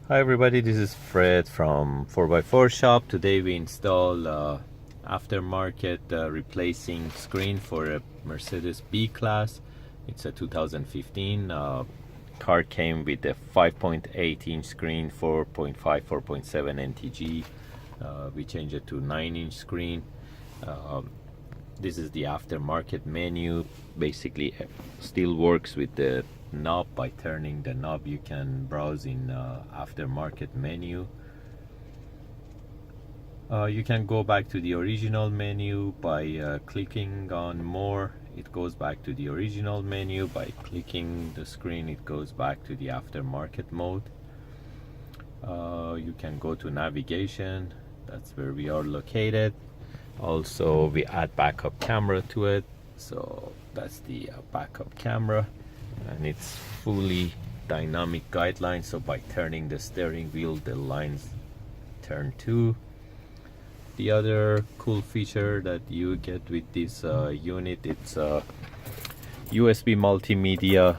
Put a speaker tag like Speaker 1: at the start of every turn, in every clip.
Speaker 1: Hi everybody, this is Fred from 4x4 shop. Today we install aftermarket replacing screen for a Mercedes B-Class. It's a 2015 car. Came with a 5.8 inch screen, 4.5, 4.7 NTG. We changed it to 9-inch screen. This is the aftermarket menu. Basically still works with the knob. By turning the knob you can browse in aftermarket menu. You can go back to the original menu by clicking on more. It goes back to the original menu. By clicking the screen it goes back to the aftermarket mode. You can go to navigation. That's where we are located. Also we add backup camera to it, so that's the backup camera, and it's fully dynamic guidelines. So by turning the steering wheel the lines turn too. The other cool feature that you get with this unit, it's USB multimedia,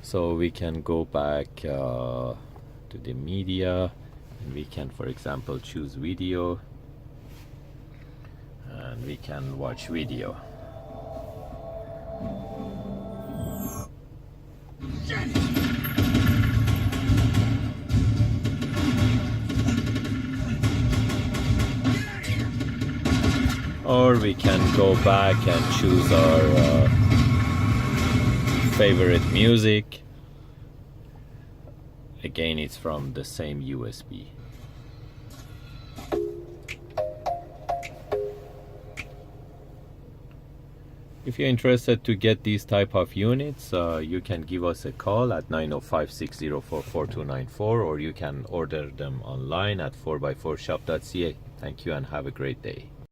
Speaker 1: so we can go back to the media and we can, for example, choose video and we can watch video. Or we can go back and choose our favorite music. Again, it's from the same USB. If you're interested to get these type of units, you can give us a call at 905-604-4294, or you can order them online at 4x4shop.ca. Thank you and have a great day.